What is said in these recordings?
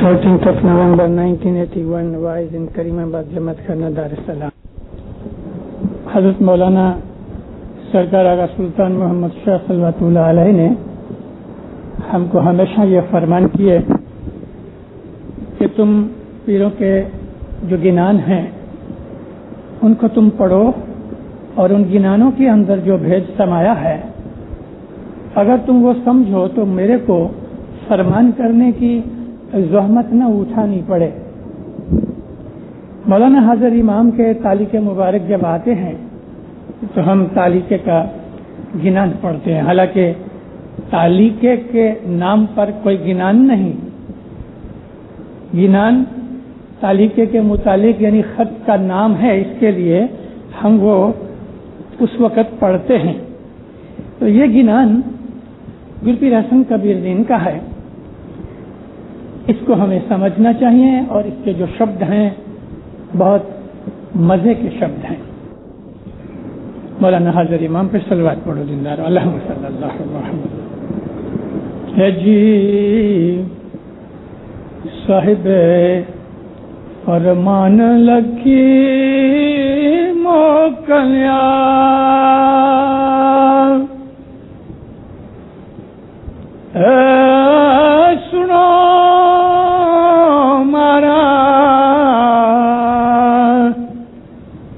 13th of November 1981 wise in Karimabad Jamaat Khana Dar es Salaam. حضرت مولانا سرکار آغا سلطان محمد شاہ صلوات اللہ علیہ نے ہم کو ہمیشہ یہ فرمان کیے کہ تم پیروں کے جو گنان ہیں ان کو تم پڑھو اور ان گنانوں کے اندر جو بھید سمایا ہے اگر تم وہ سمجھو تو میرے کو فرمان کرنے کی زحمت نہ اٹھانی پڑے. مولانا حاضر امام کے تالیق مبارک جب آتے ہیں تو ہم تالیقے کا گنان پڑھتے ہیں، حالانکہ تالیقے کے نام پر کوئی گنان نہیں. گنان تالیقے کے متعلق یعنی خط کا نام ہے، اس کے لیے ہم وہ اس وقت پڑھتے ہیں. تو یہ گنان گل پیر حسن کبیر دین کا ہے، اس کو ہمیں سمجھنا چاہیے اور اس کے جو شبد ہیں بہت مزے کے شبد ہیں. مولانا حاضر امام پہ صلوات پڑھو زندہ رہو. اللہم صلی اللہ علیہ وسلم. ہے جی صاحب فرمان لکھی موکلیا سنو مارا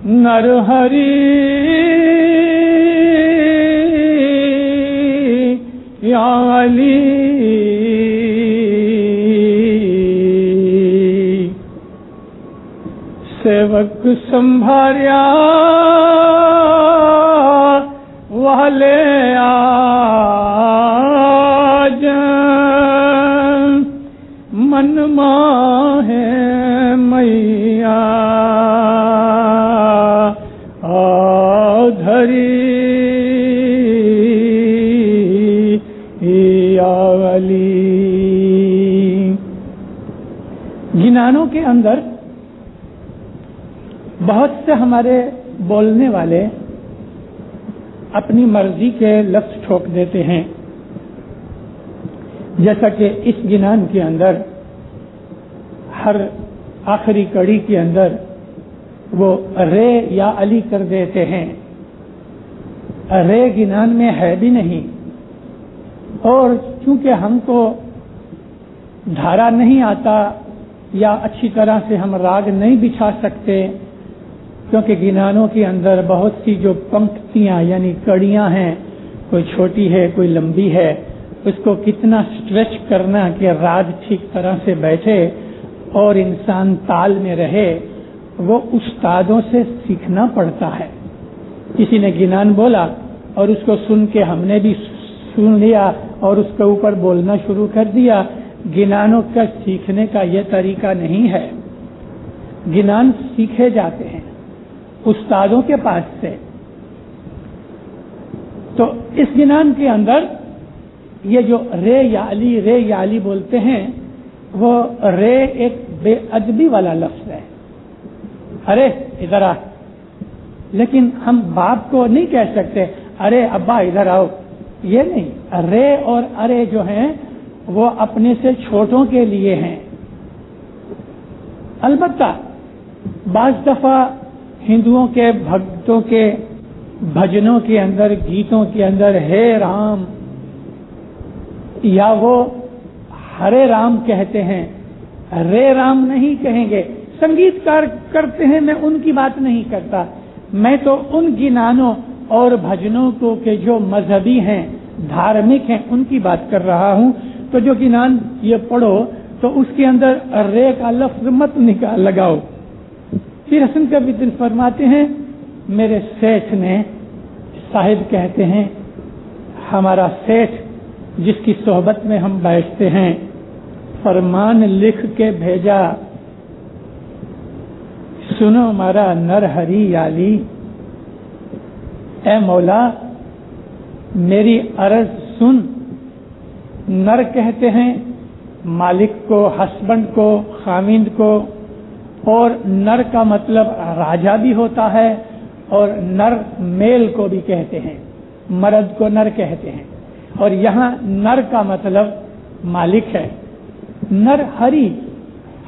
نرہری یا علی سیوک سنبھاریا والے آج من ماہ میاں آدھری یا علی. گنانوں کے اندر بہت سے ہمارے بولنے والے اپنی مرضی کے لفظ ٹھوک دیتے ہیں، جیسا کہ اس گنان کے اندر ہر آخری کڑی کے اندر وہ رے یا علی کر دیتے ہیں. رے گنان میں ہے بھی نہیں، اور چونکہ ہم کو دھارا نہیں آتا یا اچھی طرح سے ہم راگ نہیں بچھا سکتے، کیونکہ گنانوں کے اندر بہت سی جو پنکتیاں یعنی کڑیاں ہیں، کوئی چھوٹی ہے کوئی لمبی ہے، اس کو کتنا سٹریچ کرنا کہ راگ ٹھیک طرح سے بیٹھے اور انسان تال میں رہے، وہ استادوں سے سیکھنا پڑتا ہے. کسی نے گنان بولا اور اس کو سن کے ہم نے بھی سن لیا اور اس کے اوپر بولنا شروع کر دیا. گنانوں کا سیکھنے کا یہ طریقہ نہیں ہے. گنان سیکھے جاتے ہیں استادوں کے پاس سے. تو اس گنان کے اندر یہ جو رے یا علی بولتے ہیں، وہ رے ایک بے ادبی والا لفظ ہے. ارے ادھر آ، لیکن ہم باپ کو نہیں کہہ سکتے ارے ابا ادھر آؤ، یہ نہیں. رے اور ارے جو ہیں وہ اپنے سے چھوٹوں کے لیے ہیں. البتہ بعض دفعہ ہندوؤں کے بھگتوں کے بھجنوں کے اندر، گیتوں کے اندر ہے رام یا وہ ہرے رام کہتے ہیں، رے رام نہیں کہیں گے. سنگیت کار کرتے ہیں، میں ان کی بات نہیں کرتا، میں تو ان گنانوں اور بھجنوں کو کہ جو مذہبی ہیں دھارمک ہیں ان کی بات کر رہا ہوں. تو جو گنان یہ پڑھو تو اس کے اندر رے کا لفظ مت لگاؤ. پھر حسن کبیر دین فرماتے ہیں میرے سیٹھ نے، صاحب کہتے ہیں ہمارا سیٹھ جس کی صحبت میں ہم بیٹھتے ہیں، فرمان لکھ کے بھیجا سنو ہمارا نر ہری علی. اے مولا میری عرض سن. نر کہتے ہیں مالک کو، ہسبینڈ کو، خاوند کو، اور نر کا مطلب راجا بھی ہوتا ہے اور نر میل کو بھی کہتے ہیں، مرد کو نر کہتے ہیں. اور یہاں نر کا مطلب مالک ہے. نر ہری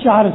4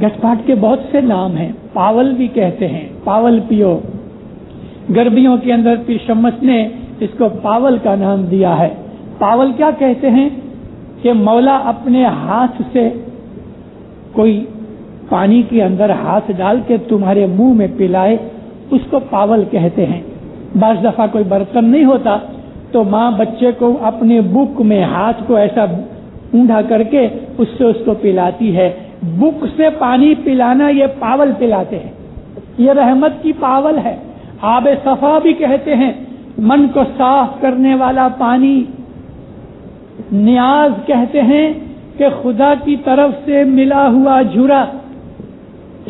گھٹ کے بہت سے نام ہیں، پاول بھی کہتے ہیں، پاول پیو، گرمیوں کے اندر پیر شمس نے اس کو پاول کا نام دیا ہے۔ پاول کیا کہتے ہیں کہ مولا اپنے ہاتھ سے کوئی پانی کے اندر ہاتھ ڈال کے تمہارے منہ میں پلائے، اس کو پاول کہتے ہیں۔ بعض دفعہ کوئی برتن نہیں ہوتا تو ماں بچے کو اپنے بک میں ہاتھ کو ایسا اونڈھا کر کے اس سے اس کو پلاتی ہے۔ بک سے پانی پلانا یہ پاول پلاتے ہیں، یہ رحمت کی پاول ہے۔ آب صفا بھی کہتے ہیں، من کو صاف کرنے والا پانی۔ نیاز کہتے ہیں کہ خدا کی طرف سے ملا ہوا جھورا،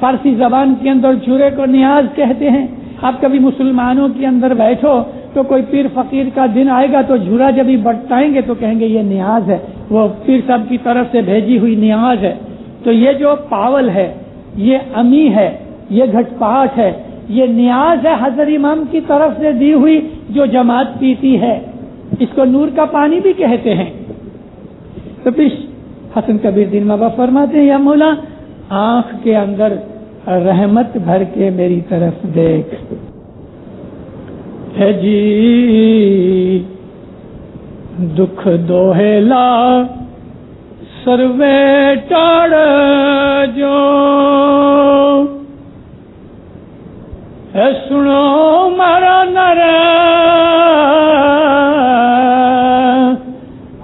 فارسی زبان کے اندر جھورے کو نیاز کہتے ہیں۔ آپ کبھی مسلمانوں کے اندر بیٹھو تو کوئی پیر فقیر کا دن آئے گا تو جھورا جب ہی بٹائیں گے تو کہیں گے یہ نیاز ہے، وہ پیر صاحب کی طرف سے بھیجی ہوئی نیاز ہے۔ تو یہ جو پاول ہے، یہ امی ہے، یہ گھٹ پاٹ ہے، یہ نیاز ہے حضرت امام کی طرف سے دی ہوئی جو جماعت پیتی ہے۔ اس کو نور کا پانی بھی کہتے ہیں۔ تو پھر حسن کبیر دین بابا فرماتے ہیں، یا مولا آنکھ کے اندر رحمت بھر کے میری طرف دیکھ، ہے جی دکھ دوہلا سروے ٹاڑ جو ہے، سنو مارا نر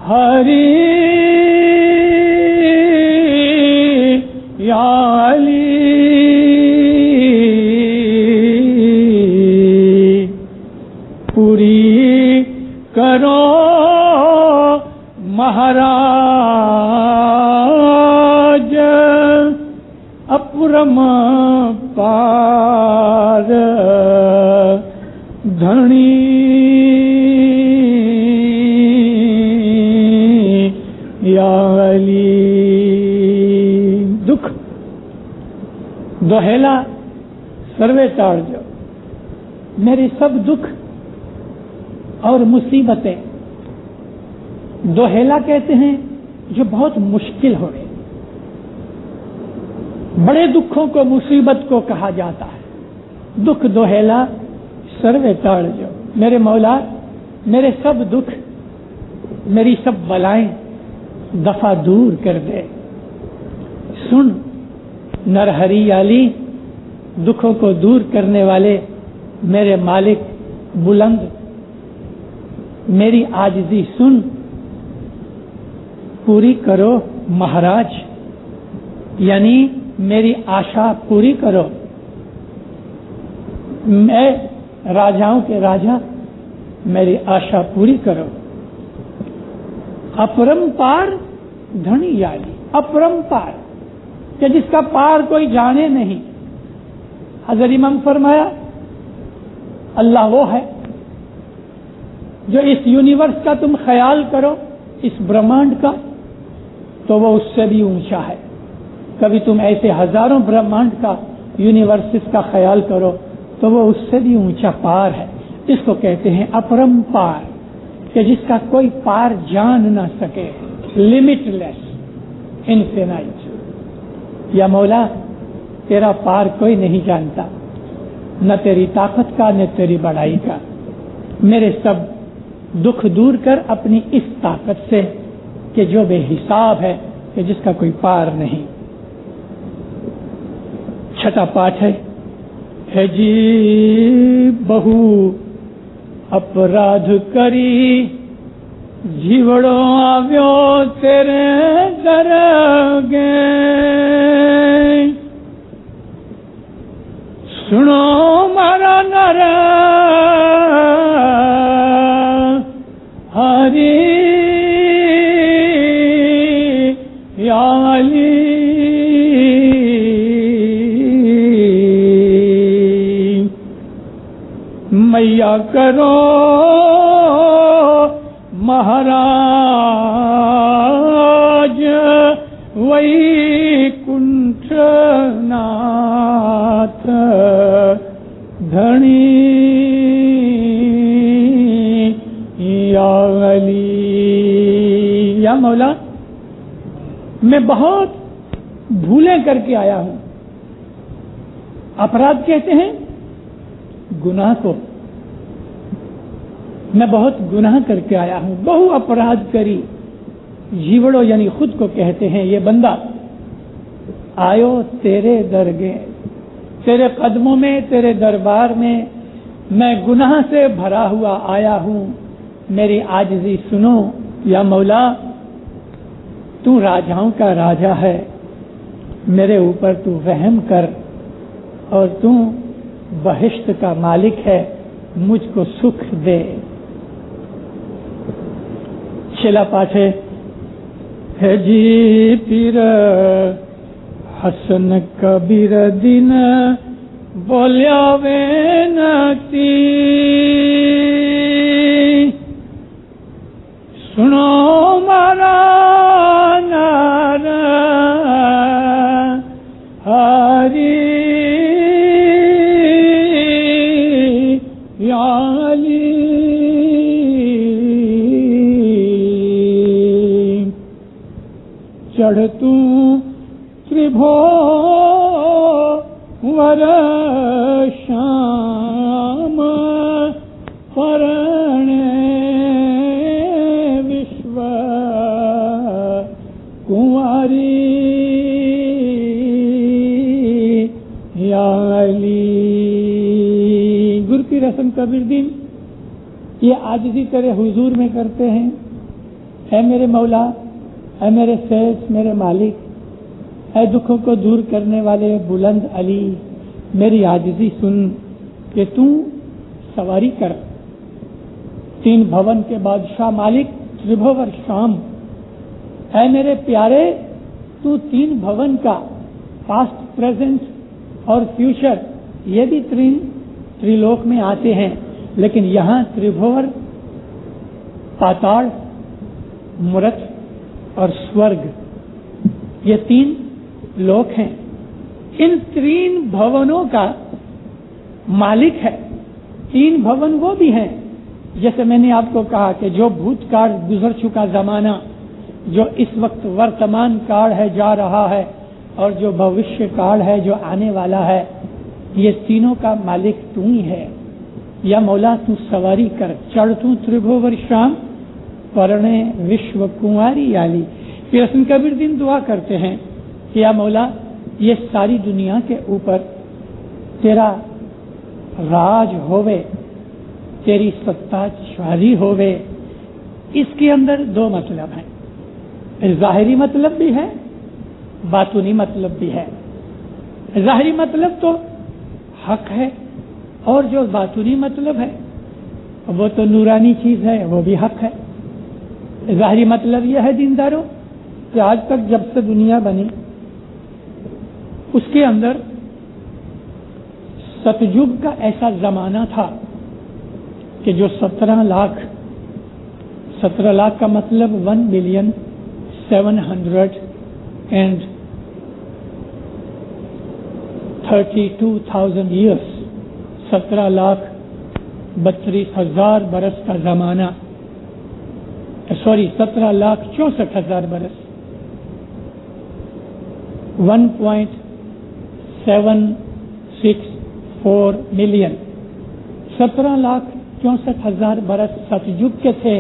ہری یا علی پوری کرو مہاراج اپرم پار دھنی یا علی۔ دکھ دوہیلا سروے ٹاڑ جو، میرے سب دکھ اور مصیبتیں، دوہیلا کہتے ہیں جو بہت مشکل ہو رہے، بڑے دکھوں کو مصیبت کو کہا جاتا ہے۔ دکھ دوہیلا سروے ٹاڑ جو، میرے مولا میرے سب دکھ، میری سب بلائیں دفع دور کر دے۔ سن نرہری علی، دکھوں کو دور کرنے والے میرے مالک بلند، میری عاجزی سن، پوری کرو مہاراج، یعنی میری آشا پوری کرو۔ میں راجاؤں کے راجا، میری آشا پوری کرو۔ اپرم پار دھنی علی، اپرم پار کہ جس کا پار کوئی جانے نہیں۔ حضرت امام فرمایا اللہ وہ ہے جو اس یونیورس کا تم خیال کرو، اس برہمانڈ کا، تو وہ اس سے بھی اونچا ہے۔ کبھی تم ایسے ہزاروں برہمانڈ کا، یونیورسز کا خیال کرو تو وہ اس سے بھی اونچا پار ہے۔ اس کو کہتے ہیں اپرم پار، کہ جس کا کوئی پار جان نہ سکے، لمٹ لیس، انفینائٹ۔ یا مولا تیرا پار کوئی نہیں جانتا، نہ تیری طاقت کا نہ تیری بڑائی کا۔ میرے سب دکھ دور کر اپنی اس طاقت سے کہ جو بے حساب ہے، کہ جس کا کوئی پار نہیں۔ چھٹا پاٹ ہے جی بہو اپرادھ کری، جیوڑو آویو تیرے در گے، سنو مارا نر ہری یا علی، میا کرو مہاراج وہی کنٹھ ناتھ دھنی یا علی۔ یا مولا میں بہت بھولیں کر کے آیا ہوں. اپرادھ کہتے ہیں گناہ کو. میں بہت گناہ کر کے آیا ہوں. بہو اپرادھ کری جیوڑو یعنی خود کو کہتے ہیں یہ بندہ. آیو تیرے درگے، تیرے قدموں میں، تیرے دربار میں گناہ سے بھرا ہوا آیا ہوں. میری عاجزی سنو یا مولا، تو راجاؤں کا راجا ہے، میرے اوپر تو رحم کر، اور تو بہشت کا مالک ہے، مجھ کو سکھ دے. چھلا پاٹھے ہے جی پیر حسن کبیر دن بولیا وینتی، سنو مارا نار ہری علی. چڑھتوں تربھو ور شام پرنے وشو کنواری یا علی. گرپیر حسن کبیر دین یہ عاجزی تیرے حضور میں کرتے ہیں. اے میرے مولا، اے میرے سیف، میرے مالک، اے دکھوں کو دور کرنے والے بلند علی، میری عاجزی سن کہ تو سواری کر. تین بھون کے بادشاہ مالک تربھور شام، اے میرے پیارے، تو تین بھون کا پاسٹ، پریزنٹ اور فیوچر یہ بھی تریلوک میں آتے ہیں، لیکن یہاں تربھور، پاتاڑ، مرت اور سورگ یہ تین لوک ہیں. ان تین بھونوں کا مالک ہے. تین بھون وہ بھی ہیں جیسے میں نے آپ کو کہا کہ جو بھوت کال گزر چکا زمانہ، جو اس وقت ورتمان کال ہے جا رہا ہے، اور جو بھوشیہ کال ہے جو آنے والا ہے، یہ تینوں کا مالک تو ہی ہے. یا مولا تو سواری کر. چڑھتوں تربھور شام پرنے وشو کنواری علی. پھر حسن کبیر دین دعا کرتے ہیں کہ یا مولا، یہ ساری دنیا کے اوپر تیرا راج ہوئے، تیری ستا شاہی ہوئے. اس کے اندر دو مطلب ہیں، ظاہری مطلب بھی ہے، باطنی مطلب بھی ہے. ظاہری مطلب تو حق ہے، اور جو باطنی مطلب ہے وہ تو نورانی چیز ہے، وہ بھی حق ہے. ظاہری مطلب یہ ہے دینداروں کہ آج تک جب سے دنیا بنی اس کے اندر ستجگ کا ایسا زمانہ تھا کہ جو 17 لاکھ کا مطلب 1,732,000 ایئرس، 17,32,000 برس کا زمانہ، 17,64,000 برس، 1.764 ملین، 17,64,000 برس ستجگ کے تھے.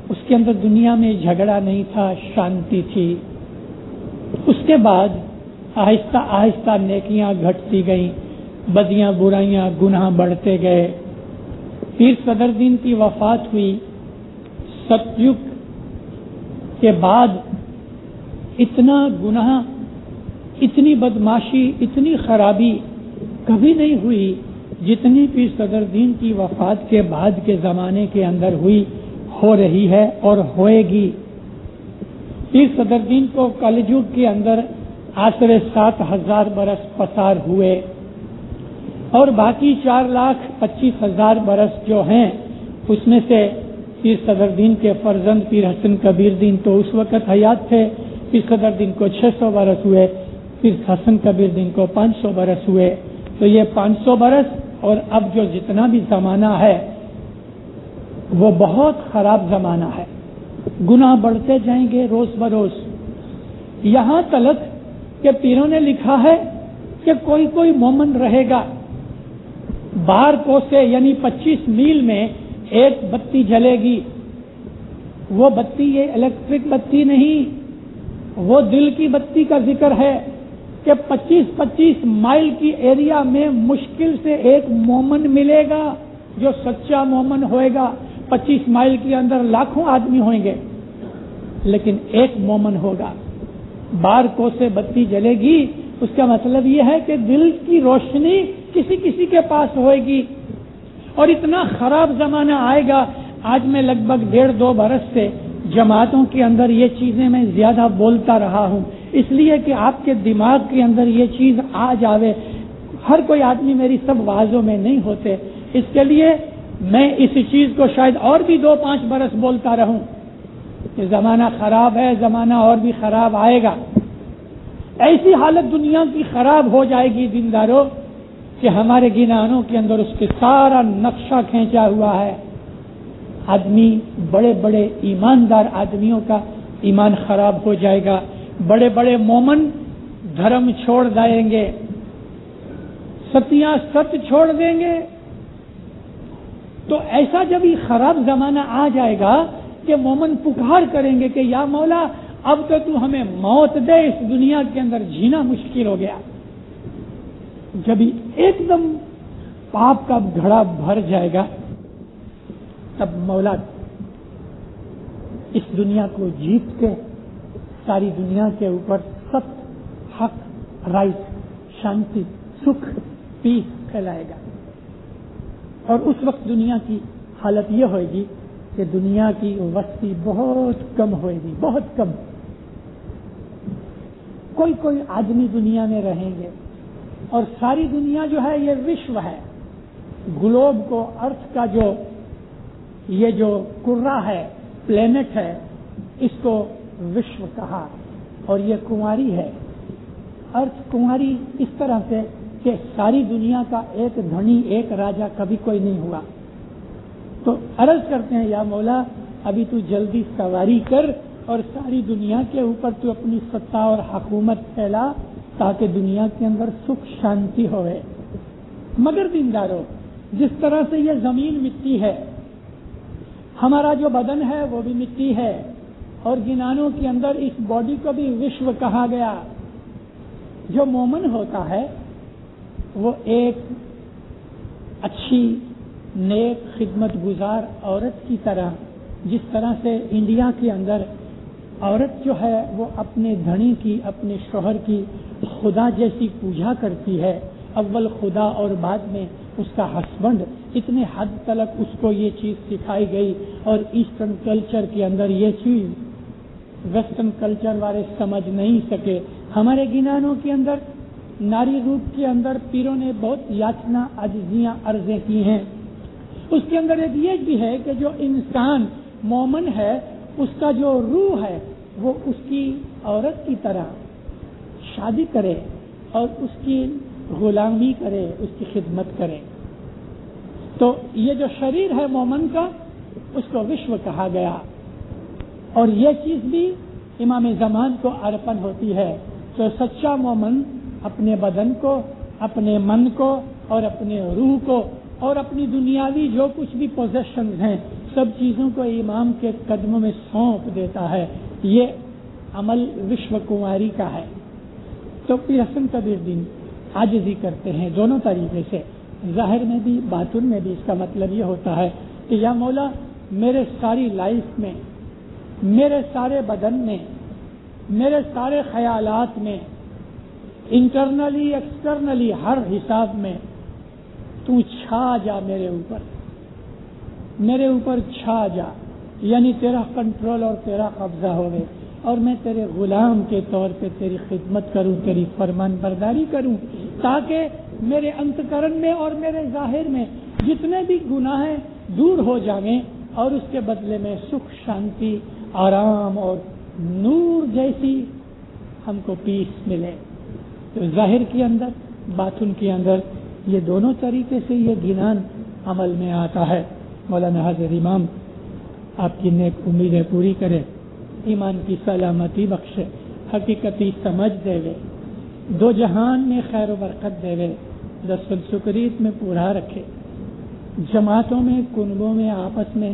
اس کے اندر دنیا میں جھگڑا نہیں تھا، شانتی تھی. اس کے بعد آہستہ آہستہ نیکیاں گھٹتی گئیں، بدیاں برائیاں گناہ بڑھتے گئے. پیر صدر دین کی وفات ہوئی. ستیگ کے بعد اتنا گناہ، اتنی بدماشی، اتنی خرابی کبھی نہیں ہوئی جتنی پیر صدر دین کی وفات کے بعد کے زمانے کے اندر ہوئی، ہو رہی ہے اور ہوئے گی. پیر صدر دین کو کلجگ کے اندر آسرے 7,000 برس پسار ہوئے، اور باقی 4,25,000 برس جو ہیں اس میں سے پیر صدر دین کے فرزند پیر حسن کبیر دین تو اس وقت حیات تھے. پیر صدر دین کو 600 برس ہوئے، پیر حسن کبیر دین کو 500 برس ہوئے. تو یہ 500 برس اور اب جو جتنا بھی زمانہ ہے وہ بہت خراب زمانہ ہے. گناہ بڑھتے جائیں گے روز بروز، یہاں تلک کہ پیروں نے لکھا ہے کہ کوئی کوئی مومن رہے گا، بار کو سے یعنی 25 میل میں ایک بتی جلے گی. وہ بتی یہ الیکٹرک بتی نہیں، وہ دل کی بتی کا ذکر ہے کہ 25 مائل کی ایریا میں مشکل سے ایک مومن ملے گا جو سچا مومن ہوئے گا. 25 مائل کے اندر لاکھوں آدمی ہوئیں گے لیکن ایک مومن ہوگا. بار کو سے بتی جلے گی، اس کا مطلب یہ ہے کہ دل کی روشنی کسی کسی کے پاس ہوئے گی. اور اتنا خراب زمانہ آئے گا. آج میں لگ بھگ 1.5-2 برس سے جماعتوں کے اندر یہ چیزیں میں زیادہ بولتا رہا ہوں، اس لیے کہ آپ کے دماغ کے اندر یہ چیز آ جاوے. ہر کوئی آدمی میری سب وعظوں میں نہیں ہوتے، اس کے لیے میں اس چیز کو شاید اور بھی 2-5 برس بولتا رہوں کہ زمانہ خراب ہے، زمانہ اور بھی خراب آئے گا. ایسی حالت دنیا کی خراب ہو جائے گی دینداروں کہ ہمارے گنانوں کے اندر اس کے سارا نقشہ کھینچا ہوا ہے. آدمی بڑے بڑے ایماندار آدمیوں کا ایمان خراب ہو جائے گا، بڑے بڑے مومن دھرم چھوڑ دیں گے، ستیاں ست چھوڑ دیں گے. تو ایسا جب یہ خراب زمانہ آ جائے گا کہ مومن پکار کریں گے کہ یا مولا اب تو ہمیں موت دے، اس دنیا کے اندر جینا مشکل ہو گیا. جب ایک دم پاپ کا گھڑا بھر جائے گا تب مولا اس دنیا کو جیت کے ساری دنیا کے اوپر ست، حق، رائٹ، شانتی، سکھ، پیس پھیلائے گا. اور اس وقت دنیا کی حالت یہ ہوئے گی کہ دنیا کی وسطی بہت کم ہوئے گی، بہت کم. کوئی کوئی آدمی دنیا میں رہیں گے اور ساری دنیا جو ہے یہ وشو ہے. گلوب کو، ارتھ کا جو یہ جو کرہ ہے، پلینٹ ہے، اس کو وشو کہا. اور یہ کنواری ہے، ارتھ کنواری اس طرح سے کہ ساری دنیا کا ایک دھنی، ایک راجا کبھی کوئی نہیں ہوا. تو عرض کرتے ہیں یا مولا ابھی تو جلدی سواری کر اور ساری دنیا کے اوپر تو اپنی ستا اور حکومت پھیلا تاکہ دنیا کے اندر سکھ شانتی ہوئے. مگر دینداروں، جس طرح سے یہ زمین مٹی ہے، ہمارا جو بدن ہے وہ بھی مٹی ہے، اور گنانوں کے اندر اس باڈی کو بھی وشو کہا گیا. جو مومن ہوتا ہے وہ ایک اچھی نیک خدمت گزار عورت کی طرح، جس طرح سے انڈیا کے اندر عورت جو ہے وہ اپنے دھنی کی، اپنے شوہر کی خدا جیسی پوجا کرتی ہے، اول خدا اور بعد میں اس کا ہسبینڈ. اتنے حد تک اس کو یہ چیز سکھائی گئی. اور ایسٹرن کلچر کے اندر یہ چیز ویسٹرن کلچر والے سمجھ نہیں سکے. ہمارے گنانوں کے اندر ناری روپ کے اندر پیروں نے بہت یاچنا عجزیاں عرضیں کی ہیں. اس کے اندر ایک یہ بھی ہے کہ جو انسان مومن ہے اس کا جو روح ہے وہ اس کی عورت کی طرح شادی کرے اور اس کی غلامی کرے، اس کی خدمت کرے. تو یہ جو شریر ہے مومن کا اس کو وشو کہا گیا. اور یہ چیز بھی امام زمان کو ارپن ہوتی ہے. تو سچا مومن اپنے بدن کو، اپنے من کو اور اپنے روح کو اور اپنی دنیاوی جو کچھ بھی پوزیشنز ہیں سب چیزوں کو امام کے قدموں میں سونپ دیتا ہے. یہ عمل وشو کماری کا ہے. تو پیر حسن کبیر دین عاجزی کرتے ہیں دونوں طریقے سے، ظاہر میں بھی باطن میں بھی. اس کا مطلب یہ ہوتا ہے کہ یا مولا میرے ساری لائف میں، میرے سارے بدن میں، میرے سارے خیالات میں، انٹرنلی ایکسٹرنلی ہر حساب میں تو چھا جا میرے اوپر چھا جا. یعنی تیرا کنٹرول اور تیرا قبضہ ہوئے اور میں تیرے غلام کے طور پہ تیری خدمت کروں، تیری فرمان برداری کروں، تاکہ میرے انتکرن میں اور میرے ظاہر میں جتنے بھی گناہ دور ہو جائیں اور اس کے بدلے میں سکھ، شانتی، آرام اور نور جیسی ہم کو پیس ملے. تو ظاہر کے اندر، باطن کے اندر یہ دونوں طریقے سے یہ گنان عمل میں آتا ہے. مولانا حاضر امام آپ کی نیک امیدیں پوری کرے، ایمان کی سلامتی بخشے، حقیقتی سمجھ دے گے، دو جہان میں خیر و برکت دے، دست السکریت میں پورا رکھے، جماعتوں میں کنبوں میں آپس میں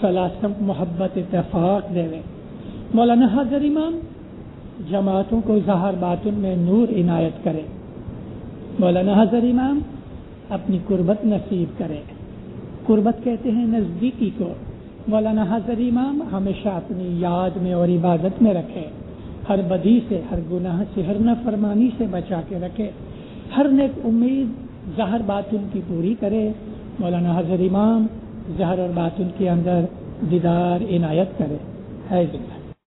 صلاح محبت اتفاق دے۔ مولانا حاضر امام جماعتوں کو ظاہر باطن میں نور عنایت کرے۔ مولانا حاضر امام اپنی قربت نصیب کرے۔ قربت کہتے ہیں نزدیکی کو۔ مولانا حاضر امام ہمیشہ اپنی یاد میں اور عبادت میں رکھے، ہر بدی سے، ہر گناہ سے، ہر نافرمانی سے بچا کے رکھے، ہر نیک امید ظاہر باطن کی پوری کرے۔ مولانا حاضر امام ظاہر اور باطن کے اندر دیدار عنایت کرے۔ ہے